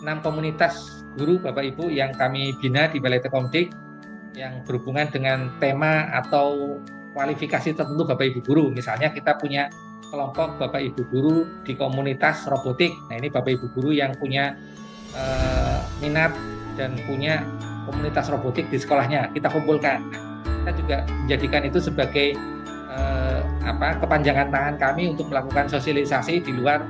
6 komunitas guru Bapak Ibu yang kami bina di Balai Tekkomdik yang berhubungan dengan tema atau kualifikasi tertentu Bapak Ibu guru. Misalnya kita punya kelompok Bapak Ibu guru di komunitas robotik. Nah, ini Bapak Ibu guru yang punya minat dan punya komunitas robotik di sekolahnya, kita kumpulkan. Kita juga menjadikan itu sebagai kepanjangan tangan kami untuk melakukan sosialisasi di luar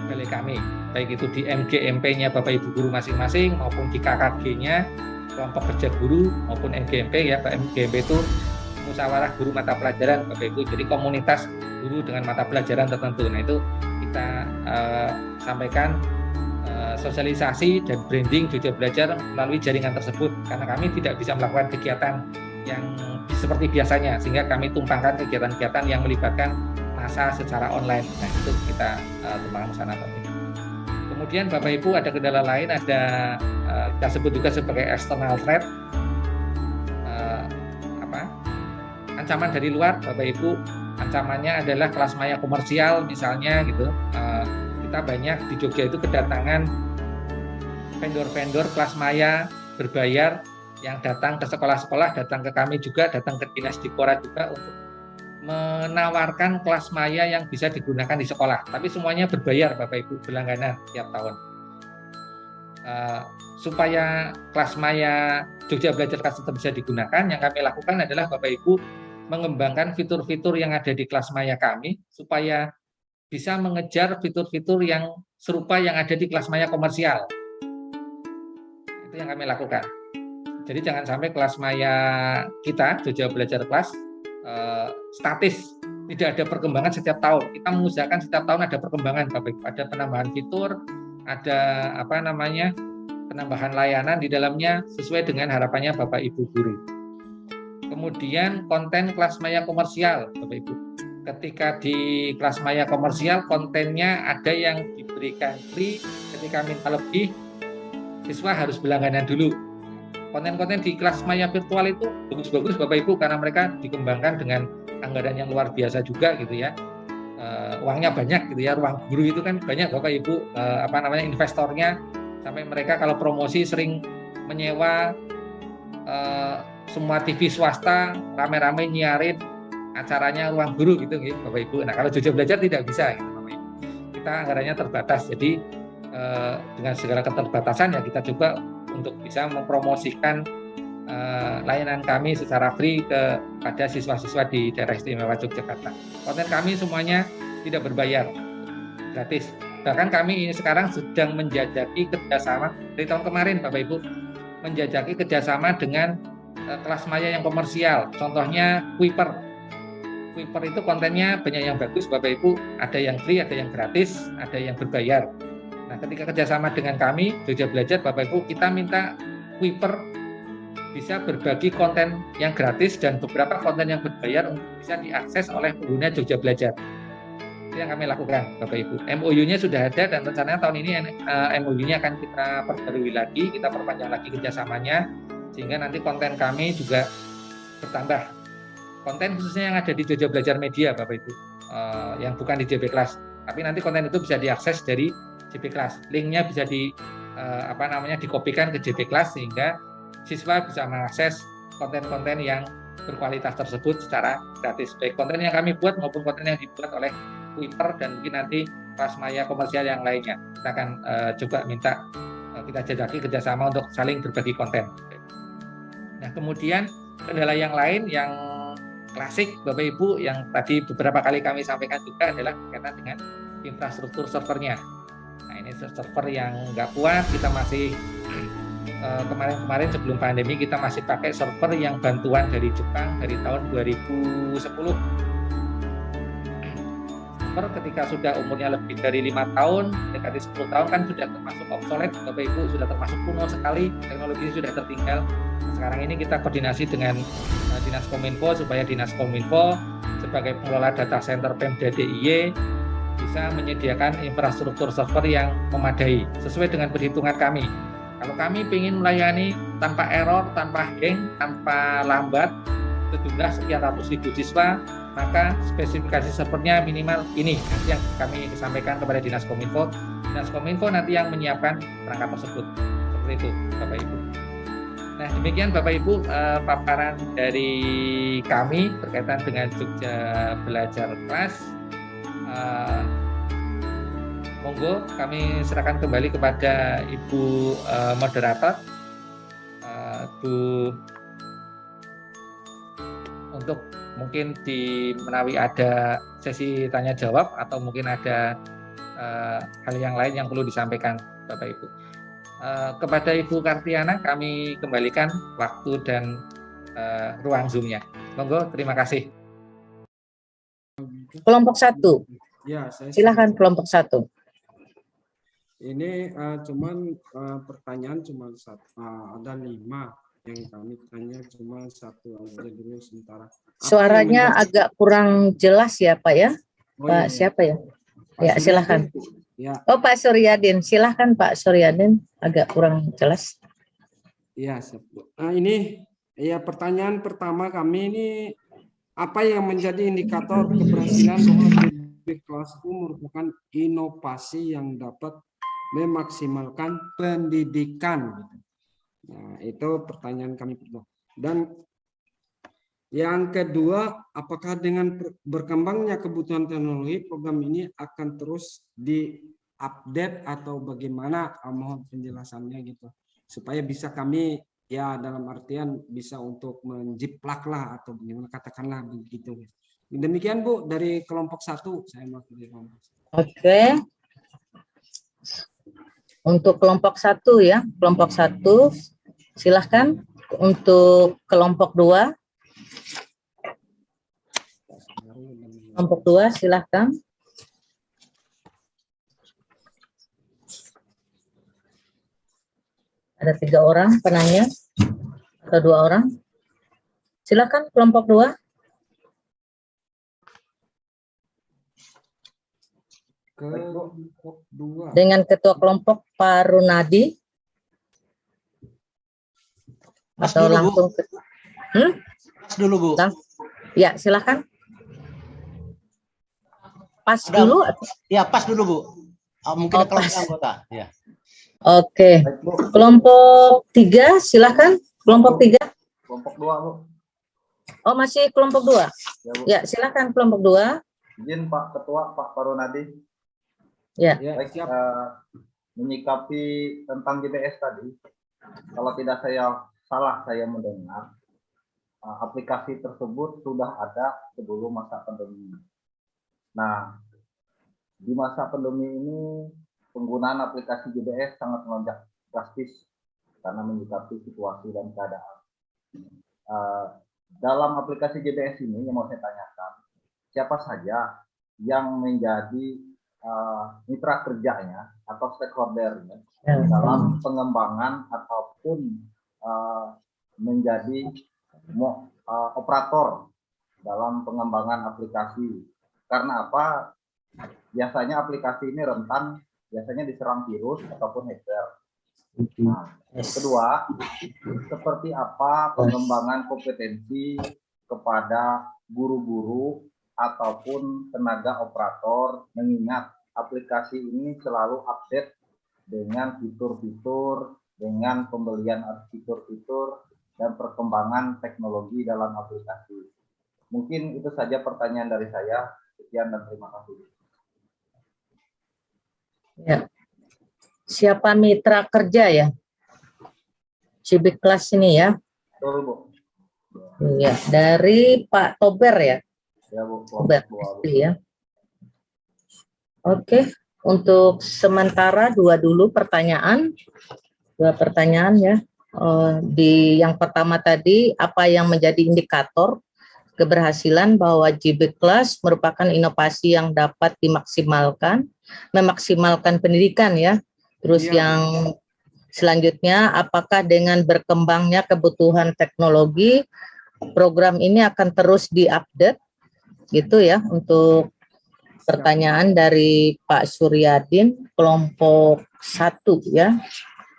balai kami, baik itu di MGMP-nya Bapak Ibu guru masing-masing maupun di KKG-nya kelompok kerja guru maupun MGMP ya. MGMP itu musyawarah guru mata pelajaran Bapak Ibu, jadi komunitas guru dengan mata pelajaran tertentu. Nah, itu kita sampaikan sosialisasi dan branding Jogja Belajar melalui jaringan tersebut, karena kami tidak bisa melakukan kegiatan yang seperti biasanya, sehingga kami tumpangkan kegiatan-kegiatan yang melibatkan massa secara online. Nah, itu kita tumpangkan ke sana Bapak Ibu. Kemudian Bapak Ibu ada kendala lain, ada kita sebut juga sebagai external threat, ancaman dari luar Bapak Ibu. Ancamannya adalah kelas maya komersial misalnya gitu. Kita banyak di Jogja itu kedatangan vendor-vendor kelas maya berbayar yang datang ke sekolah-sekolah, datang ke kami juga, datang ke Dinas Dikora juga untuk menawarkan kelas maya yang bisa digunakan di sekolah. Tapi semuanya berbayar Bapak Ibu, berlangganan tiap tahun. Supaya kelas maya Jogja Belajar Kelas tetap bisa digunakan, yang kami lakukan adalah Bapak Ibu mengembangkan fitur-fitur yang ada di kelas maya kami supaya bisa mengejar fitur-fitur yang serupa yang ada di kelas maya komersial. Itu yang kami lakukan. Jadi jangan sampai kelas maya kita Jogja Belajar Kelas statis, tidak ada perkembangan setiap tahun. Kita mengusahakan setiap tahun ada perkembangan Bapak Ibu, ada penambahan fitur, ada penambahan layanan di dalamnya sesuai dengan harapannya Bapak Ibu guru. Kemudian konten kelas maya komersial Bapak Ibu. Ketika di kelas maya komersial kontennya ada yang diberikan free, ketika minta lebih siswa harus berlangganan dulu. Konten-konten di kelas maya virtual itu bagus-bagus Bapak Ibu, karena mereka dikembangkan dengan anggaran yang luar biasa juga gitu ya. Uangnya banyak gitu ya, ruang guru itu kan banyak Bapak Ibu, investornya, sampai mereka kalau promosi sering menyewa semua TV swasta rame-rame nyiarin acaranya ruang guru gitu Bapak Ibu. Nah, kalau Jogja Belajar tidak bisa gitu Bapak Ibu. Kita anggarannya terbatas, jadi dengan segala keterbatasan ya kita coba untuk bisa mempromosikan layanan kami secara free kepada siswa-siswa di daerah istimewa Yogyakarta. Konten kami semuanya tidak berbayar, gratis. Bahkan kami ini sekarang sedang menjajaki kerjasama dari tahun kemarin Bapak Ibu, menjajaki kerjasama dengan kelas maya yang komersial. Contohnya Kuiper. Kuiper itu kontennya banyak yang bagus Bapak Ibu, ada yang free, ada yang gratis, ada yang berbayar. Nah, ketika kerjasama dengan kami, Jogja Belajar, Bapak Ibu, kita minta Kuiper bisa berbagi konten yang gratis dan beberapa konten yang berbayar untuk bisa diakses oleh pengguna Jogja Belajar. Itu yang kami lakukan, Bapak Ibu. MOU-nya sudah ada dan rencananya tahun ini MOU-nya akan kita perbarui lagi, kita perpanjang lagi kerjasamanya, sehingga nanti konten kami juga bertambah. Konten khususnya yang ada di Jogja Belajar Media, Bapak Ibu, yang bukan di JB Kelas. Tapi nanti konten itu bisa diakses dari JB Kelas. Linknya bisa dikopikan ke JB Kelas sehingga siswa bisa mengakses konten-konten yang berkualitas tersebut secara gratis. Baik konten yang kami buat maupun konten yang dibuat oleh Kuiper dan mungkin nanti kelas maya komersial yang lainnya. Kita akan coba minta kita jajaki kerjasama untuk saling berbagi konten. Nah, kemudian kendala yang lain yang klasik Bapak Ibu yang tadi beberapa kali kami sampaikan juga adalah berkaitan dengan infrastruktur servernya. Nah, ini server yang nggak kuat, kita masih kemarin sebelum pandemi kita masih pakai server yang bantuan dari Jepang dari tahun 2010 server ketika sudah umurnya lebih dari 5 tahun, dekati 10 tahun kan sudah termasuk obsolete, Bapak Ibu, sudah termasuk kuno sekali, teknologi ini sudah tertinggal. Sekarang ini kita koordinasi dengan Dinas Kominfo supaya Dinas Kominfo sebagai pengelola data center Pemda DIY bisa menyediakan infrastruktur server yang memadai sesuai dengan perhitungan kami. Kalau kami ingin melayani tanpa error, tanpa hang, tanpa lambat, sejumlah sekian ratus ribu siswa, maka spesifikasi servernya minimal ini yang kami sampaikan kepada Dinas Kominfo. Dinas Kominfo nanti yang menyiapkan perangkat tersebut. Seperti itu, Bapak Ibu. Nah, demikian Bapak Ibu paparan dari kami berkaitan dengan Jogja Belajar Kelas. Monggo kami serahkan kembali kepada Ibu moderator, Bu, untuk mungkin menawi ada sesi tanya jawab atau mungkin ada hal yang lain yang perlu disampaikan Bapak Ibu. Kepada Ibu Kartiana kami kembalikan waktu dan ruang Zoom-nya. Monggo, terima kasih. Kelompok 1. Ya, Silakan kelompok 1. Ini cuman pertanyaan cuma satu, ada 5 yang kami tanya, cuma satu aja dulu sementara. Suaranya agak kurang jelas ya Pak ya? Oh, Pak iya. siapa ya? Pak Ya silakan. Ya, Oh Pak Suryadin, silakan Pak Suryadin, agak kurang jelas. iya. Ini ya pertanyaan pertama kami ini, apa yang menjadi indikator keberhasilan bahwa didik kelasku merupakan inovasi yang dapat memaksimalkan pendidikan. Nah, itu pertanyaan kami. Dan yang kedua, apakah dengan berkembangnya kebutuhan teknologi, program ini akan terus diupdate atau bagaimana? Mohon penjelasannya gitu, supaya bisa kami ya dalam artian bisa untuk menjiplak lah atau bagaimana, katakanlah begitu. Demikian Bu dari kelompok 1, saya mau dari kelompok 1. Oke. Untuk kelompok 1 ya, kelompok 1 silahkan. Untuk kelompok 2, kelompok 2 silahkan. Ada 3 orang penanya atau 2 orang. Silahkan kelompok 2. Kelompok 2. Dengan ketua kelompok Pak Runadi. Atau dulu, langsung ke... Pas dulu Bu. Ya, silakan. Pas Ada. dulu. Ya pas dulu Bu. Mungkin Oh, ada kelompok pas. anggota. Ya. Oke. Kelompok 3, silakan. Kelompok 3. Kelompok 2, Bu. Oh, masih kelompok 2. Ya, Bu. Ya, silakan kelompok 2. Izin Pak Ketua, Pak Parunadi. Ya. Ya, Baik, siap. menyikapi tentang GPS tadi, kalau tidak salah saya mendengar, aplikasi tersebut sudah ada sebelum masa pandemi. Nah, di masa pandemi ini penggunaan aplikasi GPS sangat melonjak drastis karena menyikapi situasi dan keadaan. Dalam aplikasi GPS ini yang mau saya tanyakan, siapa saja yang menjadi mitra kerjanya atau stakeholdernya dalam pengembangan ataupun menjadi operator dalam pengembangan aplikasi. Karena apa? Biasanya aplikasi ini rentan, biasanya diserang virus ataupun hacker. Nah, kedua, seperti apa pengembangan kompetensi kepada guru-guru ataupun tenaga operator, mengingat aplikasi ini selalu update dengan fitur-fitur, dengan pembelian fitur-fitur dan perkembangan teknologi dalam aplikasi. Mungkin itu saja pertanyaan dari saya. Sekian dan terima kasih. Ya. Siapa mitra kerja ya? Civic Class ini ya? Betul, Bu. Iya, dari Pak Tober ya? Ya, Bu. Tober, ya. Oke, untuk sementara 2 dulu pertanyaan. 2 pertanyaan ya. Di yang pertama tadi, apa yang menjadi indikator keberhasilan bahwa JB Class merupakan inovasi yang dapat dimaksimalkan, memaksimalkan pendidikan ya. Terus Iya. yang selanjutnya, apakah dengan berkembangnya kebutuhan teknologi, program ini akan terus diupdate, gitu ya, untuk pertanyaan dari Pak Suryadin, kelompok 1 ya.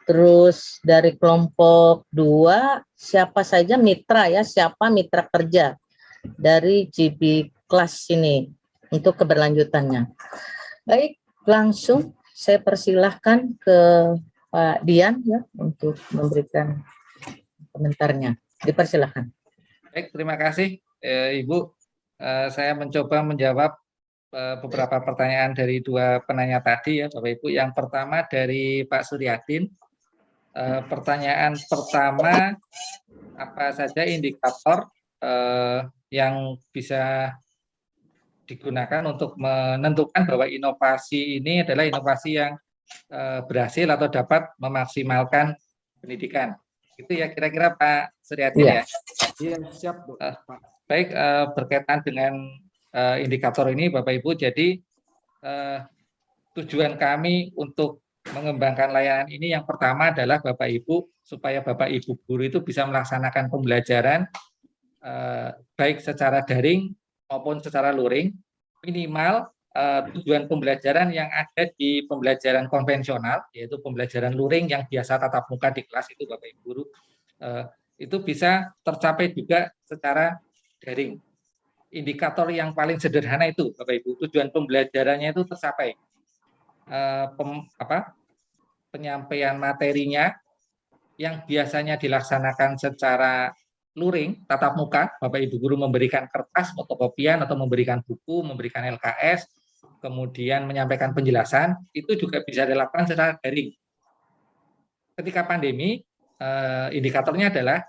Terus dari kelompok 2, siapa saja mitra ya, siapa mitra kerja dari JB Class ini untuk keberlanjutannya. Baik, langsung saya persilahkan ke Pak Dian ya untuk memberikan komentarnya. Dipersilahkan. Baik, terima kasih Ibu. Saya mencoba menjawab beberapa pertanyaan dari dua penanya tadi ya Bapak Ibu. Yang pertama dari Pak Suryadin. Pertanyaan pertama, apa saja indikator yang bisa digunakan untuk menentukan bahwa inovasi ini adalah inovasi yang berhasil atau dapat memaksimalkan pendidikan. Itu ya kira-kira Pak Suryadin ya. Iya, siap Bu. Baik, berkaitan dengan indikator ini Bapak Ibu, jadi tujuan kami untuk mengembangkan layanan ini yang pertama adalah Bapak Ibu, supaya Bapak Ibu guru itu bisa melaksanakan pembelajaran baik secara daring maupun secara luring, minimal tujuan pembelajaran yang ada di pembelajaran konvensional, yaitu pembelajaran luring yang biasa tatap muka di kelas itu Bapak Ibu guru, itu bisa tercapai juga secara daring. Indikator yang paling sederhana itu Bapak Ibu, tujuan pembelajarannya itu tercapai. Penyampaian materinya yang biasanya dilaksanakan secara luring, tatap muka, Bapak Ibu guru memberikan kertas, fotokopian, atau memberikan buku, memberikan LKS, kemudian menyampaikan penjelasan, itu juga bisa dilakukan secara daring. Ketika pandemi, indikatornya adalah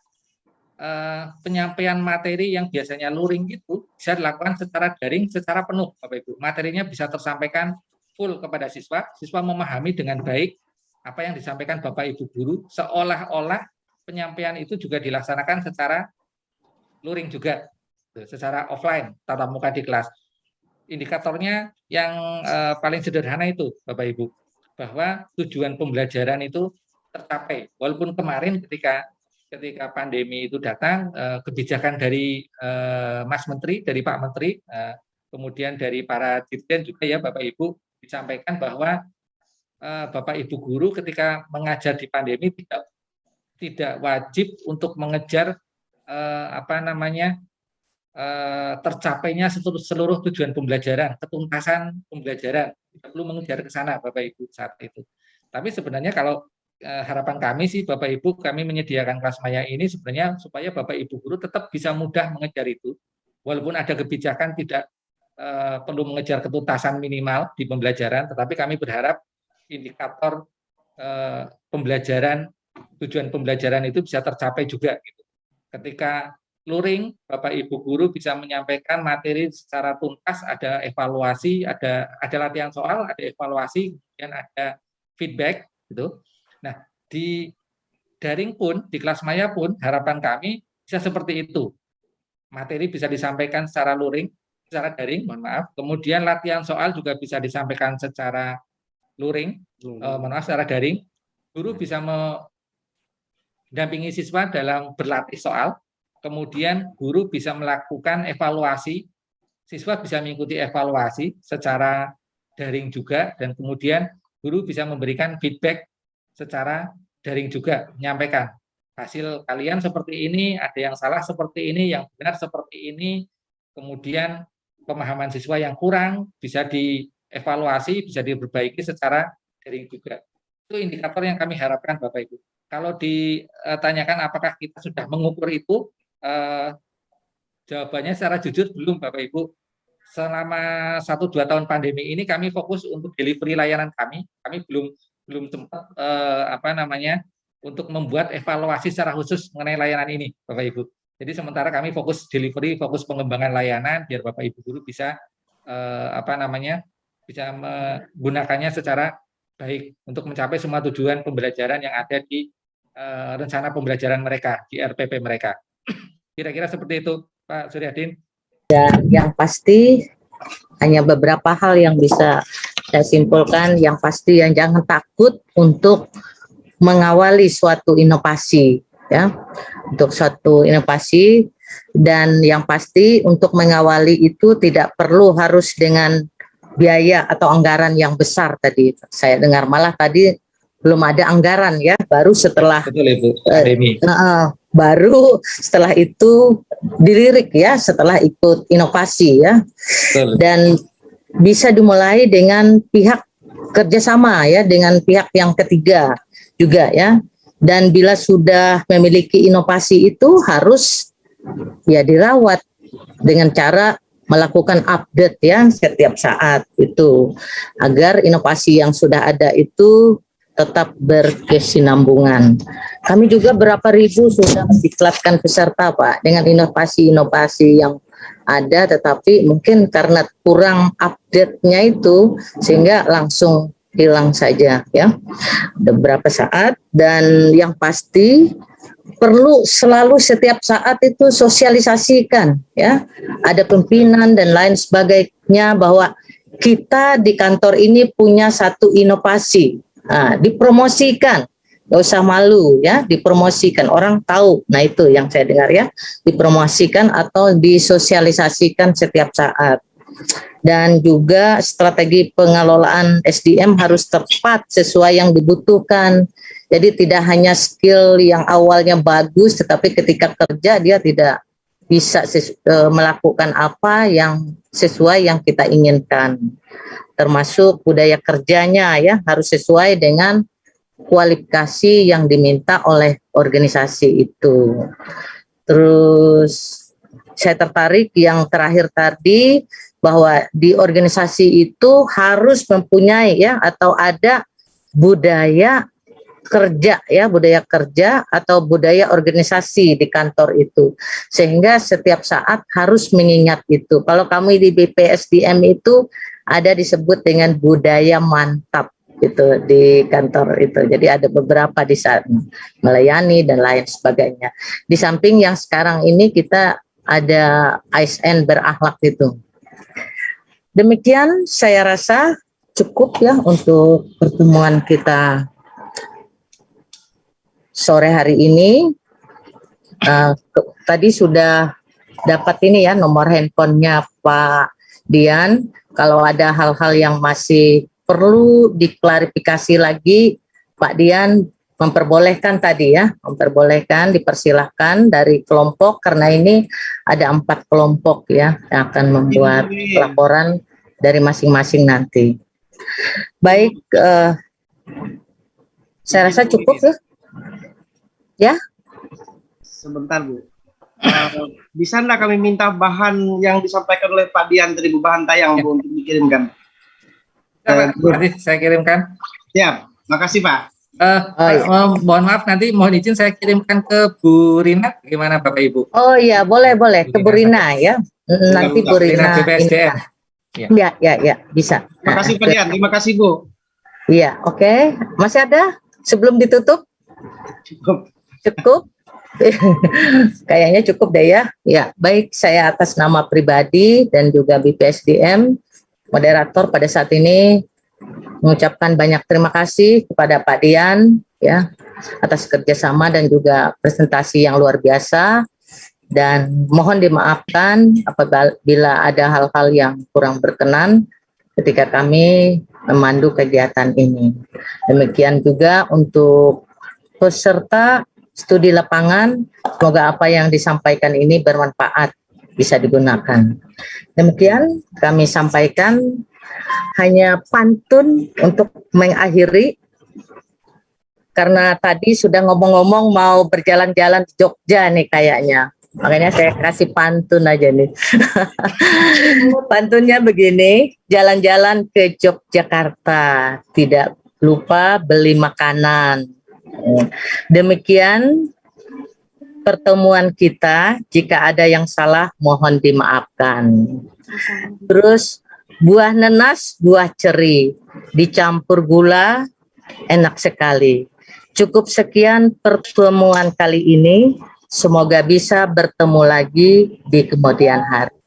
penyampaian materi yang biasanya luring itu bisa dilakukan secara daring, secara penuh, Bapak Ibu. Materinya bisa tersampaikan full kepada siswa, siswa memahami dengan baik apa yang disampaikan Bapak Ibu guru, seolah-olah penyampaian itu juga dilaksanakan secara luring juga, secara offline, tatap muka di kelas. Indikatornya yang paling sederhana itu, Bapak Ibu, bahwa tujuan pembelajaran itu tercapai. Walaupun kemarin ketika pandemi itu datang, kebijakan dari Mas Menteri, dari Pak Menteri, kemudian dari para dirjen juga ya Bapak Ibu, disampaikan bahwa Bapak Ibu guru ketika mengajar di pandemi tidak wajib untuk mengejar tercapainya seluruh tujuan pembelajaran, ketuntasan pembelajaran, tidak perlu mengejar ke sana Bapak Ibu saat itu. Tapi sebenarnya kalau harapan kami sih Bapak Ibu, kami menyediakan kelas maya ini sebenarnya supaya Bapak Ibu guru tetap bisa mudah mengejar itu, walaupun ada kebijakan tidak perlu mengejar ketuntasan minimal di pembelajaran, tetapi kami berharap indikator pembelajaran, tujuan pembelajaran itu bisa tercapai juga. Gitu. Ketika luring, Bapak Ibu guru bisa menyampaikan materi secara tuntas, ada evaluasi, ada latihan soal, ada evaluasi, kemudian ada feedback, gitu. Nah, di daring pun, di kelas maya pun, harapan kami bisa seperti itu. Materi bisa disampaikan secara luring, secara daring, mohon maaf. Kemudian latihan soal juga bisa disampaikan secara luring, secara daring. Guru bisa mendampingi siswa dalam berlatih soal. Kemudian guru bisa melakukan evaluasi, siswa bisa mengikuti evaluasi secara daring juga, dan kemudian guru bisa memberikan feedback secara daring juga, menyampaikan hasil kalian seperti ini, ada yang salah seperti ini, yang benar seperti ini, kemudian pemahaman siswa yang kurang bisa dievaluasi, bisa diperbaiki secara daring juga. Itu indikator yang kami harapkan Bapak Ibu. Kalau ditanyakan apakah kita sudah mengukur itu, jawabannya secara jujur belum Bapak Ibu. Selama 1-2 tahun pandemi ini kami fokus untuk delivery layanan kami belum sempat untuk membuat evaluasi secara khusus mengenai layanan ini Bapak Ibu. Jadi sementara kami fokus delivery, fokus pengembangan layanan biar Bapak Ibu guru bisa bisa menggunakannya secara baik untuk mencapai semua tujuan pembelajaran yang ada di rencana pembelajaran mereka, di RPP mereka. Kira-kira seperti itu Pak Suryadin. Yang pasti hanya beberapa hal yang bisa saya simpulkan. Yang pasti yang jangan takut untuk mengawali suatu inovasi, ya, untuk suatu inovasi. Dan yang pasti untuk mengawali itu tidak perlu harus dengan biaya atau anggaran yang besar. Tadi saya dengar malah tadi belum ada anggaran, ya, baru setelah Betul Ibu, akademi. Baru setelah itu dilirik, ya, setelah ikut inovasi, ya. Betul. Dan bisa dimulai dengan pihak kerjasama, ya, dengan pihak yang ketiga juga, ya. Dan bila sudah memiliki inovasi itu harus, ya, dirawat dengan cara melakukan update, ya, setiap saat itu, agar inovasi yang sudah ada itu tetap berkesinambungan. Kami juga berapa ribu sudah mendiklatkan peserta, Pak, dengan inovasi-inovasi yang ada, tetapi mungkin karena kurang update-nya itu sehingga langsung hilang saja, ya. Beberapa saat. Dan yang pasti perlu selalu setiap saat itu sosialisasikan, ya. Ada pimpinan dan lain sebagainya bahwa kita di kantor ini punya satu inovasi. Dipromosikan, gak usah malu, ya, dipromosikan, orang tahu. Nah, itu yang saya dengar, ya, dipromosikan atau disosialisasikan setiap saat. Dan juga strategi pengelolaan SDM harus tepat sesuai yang dibutuhkan. Jadi tidak hanya skill yang awalnya bagus, tetapi ketika kerja dia tidak bisa melakukan apa yang sesuai yang kita inginkan. Termasuk budaya kerjanya, ya, harus sesuai dengan kualifikasi yang diminta oleh organisasi itu. Terus saya tertarik yang terakhir tadi bahwa di organisasi itu harus mempunyai, ya, atau ada budaya kerja, ya, budaya kerja atau budaya organisasi di kantor itu, sehingga setiap saat harus mengingat itu. Kalau kami di BPSDM itu ada disebut dengan budaya mantap itu di kantor itu. Jadi ada beberapa di sana, melayani dan lain sebagainya. Di samping yang sekarang ini kita ada ASN berakhlak itu. Demikian saya rasa cukup, ya, untuk pertemuan kita sore hari ini. Tadi sudah dapat ini, ya, nomor handphonenya Pak Dian. Kalau ada hal-hal yang masih perlu diklarifikasi lagi, Pak Dian memperbolehkan tadi, ya, memperbolehkan, dipersilahkan dari kelompok, karena ini ada 4 kelompok, ya, yang akan membuat laporan dari masing-masing nanti. Baik, saya rasa cukup, ya. Ya. Sebentar, Bu. Bisa enggak kami minta bahan yang disampaikan oleh Pak Dian tadi, Bu, bahan tayang, Bu, untuk dikirimkan? Nanti saya kirimkan. Siap, makasih, Pak. Mohon maaf, nanti mohon izin saya kirimkan ke Bu Rina, gimana Bapak Ibu? Oh iya, boleh ke Bu Rina, ya. Nanti Bu Rina BPSDM. Ya, bisa. Makasih Pak Dian, terima kasih, Bu. Iya, oke. Masih ada sebelum ditutup? Cukup? Kayaknya cukup deh, ya. Ya, baik, saya atas nama pribadi dan juga BPSDM moderator pada saat ini mengucapkan banyak terima kasih kepada Pak Dian, ya, atas kerjasama dan juga presentasi yang luar biasa, dan mohon dimaafkan apabila ada hal-hal yang kurang berkenan ketika kami memandu kegiatan ini. Demikian juga untuk peserta studi lapangan, semoga apa yang disampaikan ini bermanfaat, bisa digunakan. Demikian kami sampaikan, hanya pantun untuk mengakhiri, karena tadi sudah ngomong-ngomong mau berjalan-jalan di Jogja nih kayaknya. Makanya saya kasih pantun aja nih. Pantunnya begini, jalan-jalan ke Yogyakarta, tidak lupa beli makanan. Demikian pertemuan kita, jika ada yang salah mohon dimaafkan. Terus buah nenas, buah ceri, dicampur gula, enak sekali. Cukup sekian pertemuan kali ini. Semoga bisa bertemu lagi di kemudian hari.